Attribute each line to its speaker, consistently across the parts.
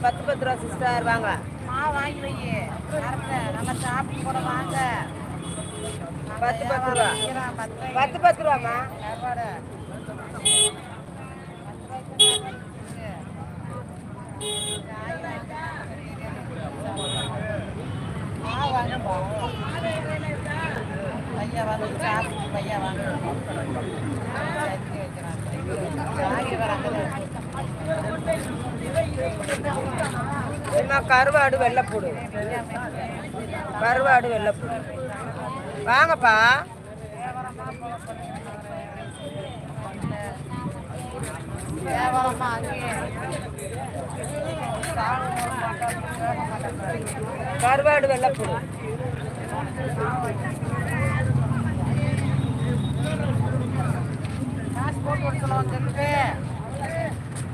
Speaker 1: 10 ரூபா சிஸ்டர் வாங்க.
Speaker 2: வாங்கி வை. நல்லா சாப்பிட்டு கூட வாங்க.
Speaker 1: 10 ரூபா 10 ரூபாம்மா.
Speaker 2: பையா வாங்க சாப்பிட்டு பையா வாங்க.
Speaker 1: கருவாடு வெள்ளைப்பூடு. கருவாடு வெள்ளைப்பூடு வாங்கப்பா. கருவாடு வெள்ளைப்பூடு.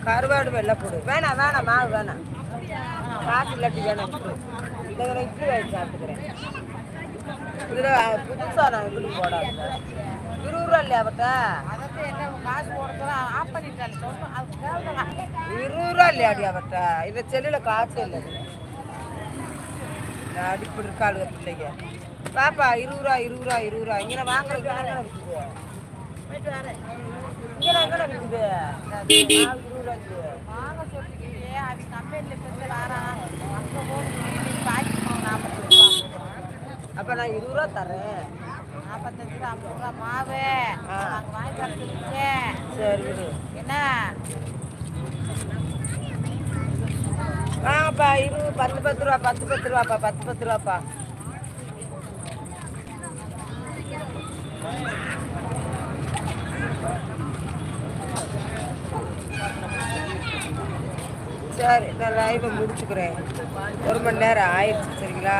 Speaker 1: கருவாடு வெள்ளைப்பூடு வேணாம் வேணாம் மாவு வேணாம். காசு இல்லாட்டி வேணாம். இதில் இட்லி வாங்கி சாப்பிட்டுக்கிறேன். இதில் புதுசாக நான் இப்படி போடாது. 20 ரூபா இல்லையா அவட்ட? 20 ரூபா இல்லையாடி அவட்ட? இதை செல்லில் காசு இல்லை. அடிப்படி இருக்காளுங்க பிள்ளைங்க. பாப்பா 20 ரூபா 20 ரூபா 20 ரூபா. இங்கே வாங்குற இங்கே இருக்குது. இங்கே எங்கே இருக்குது? 20 ரூபாய்க்கு
Speaker 2: வாங்க சொல்லிக்கிட்டே அது கம்பெனியில் போய் வரான்.
Speaker 1: அப்போ நான் 20 ரூபா தரேன்.
Speaker 2: 45 ரூபா 50 ரூபா மாவு வாங்கி தரத்துக்கு.
Speaker 1: சரி விடு.
Speaker 2: என்ன
Speaker 1: வாங்கப்பா 10 ரூபா 10 ரூபாப்பா 10 ரூபாப்பா. சரி நான் லைவை முடிச்சுக்கிறேன். 1 மணி நேரம் ஆயிடுச்சு. சரிங்களா?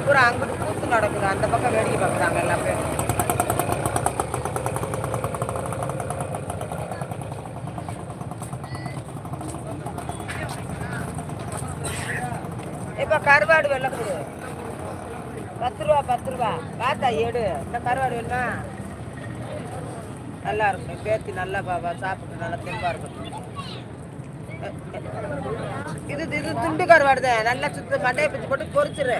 Speaker 1: பூரா அங்கிட்டு கூத்து நடக்குது. அந்த பக்கம் வேடிக்கை பார்க்குறாங்க எல்லா பேரும். இப்போ கருவாடு வெள்ளைப்பூடு 10 ரூபா 10 ரூபா. பார்த்தா எடு. இந்த கருவாடு வேணுமா? நல்லா இருக்கும். பேத்தி நல்லா பாபா சாப்பிட்டு நல்லா தெம்பா இருக்கும். இது துண்டு கருவாடு தான். நல்லா சுத்த மண்டையை பிச்சு போட்டு பொரிச்சிரு.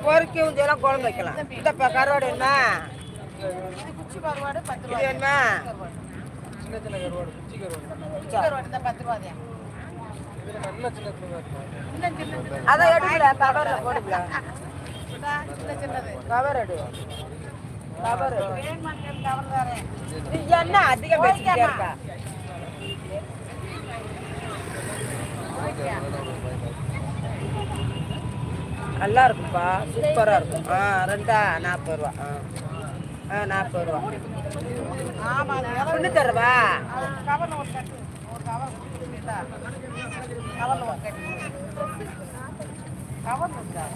Speaker 1: பொறுக்கி ஊஞ்செல்லாம் குழம்பு வைக்கலாம். இந்த கருவாடு வேணுமா?
Speaker 2: குச்சி கருவாடு 10 ரூபா.
Speaker 1: இது வேணுமா?
Speaker 3: சின்ன சின்ன கருவாடு குச்சி கருவாடு
Speaker 2: கருவாடு தான் 10 ரூபா தான்.
Speaker 3: நல்ல சின்ன சின்ன
Speaker 1: அதை எடுக்கல. கவரில் போடுக்கல.
Speaker 2: சின்ன சின்னது
Speaker 1: கவர் எடு. கவர்
Speaker 2: கவர் தாரேன்.
Speaker 1: நீ என்ன அதிகம் பேசிக்கிட்டே இருக்கா? நல்லா இருக்குப்பா. சூப்பராக இருக்கும். ரெண்டா 40 ரூபா. 40 ரூபா. ஒன்று தரவா?
Speaker 2: கவரில் ஒரு கட்டு. ஒரு கவர் கொடுத்துருக்கீங்களா? கவரில் ஒரு கட்டு. கவர் இருக்கா?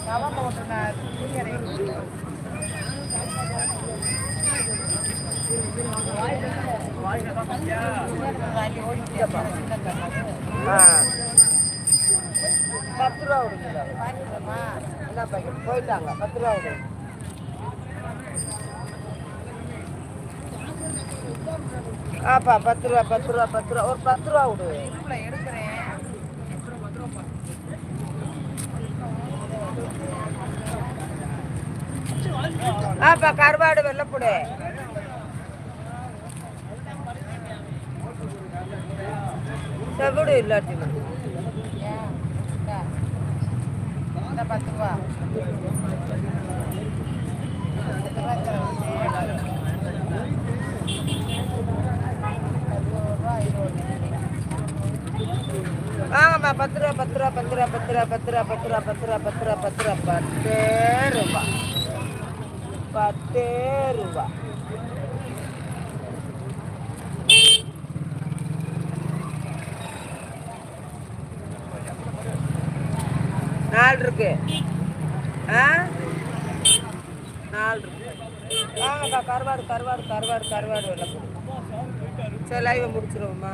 Speaker 2: கவரில் ஒன்று
Speaker 1: பத்து ரூபா விடுங்க. என்ன பாக்கெட் போயிட்டாங்க. 10 ரூபா விடுங்க. ஆப்பா 10 ரூபா 10 ரூபா 10 ரூபா. ஒரு 10 ரூபா விடு.
Speaker 2: எடுக்கிறேன்.
Speaker 1: ஆப்பா கருவாடு வெள்ளைப்பூடு. செவிடு இல்லாட்டி
Speaker 2: 10 ரூபா.
Speaker 1: வாங்கம்மா 10 ரூபா 10 ரூபா 10 ரூபா 10 ரூபா 10 ரூபா 10 ரூபா 10 ரூபா 10 ரூபா 10 ரூபா 10 ரூபா 10 ரூபா. நாலு இருக்கு. 4 இருக்கு. வாங்கக்கா கருவாடு கருவாடு கருவாடு கருவாடு வெள்ளைப்பூடு. சரி லைவை முடிச்சிருவோம்மா.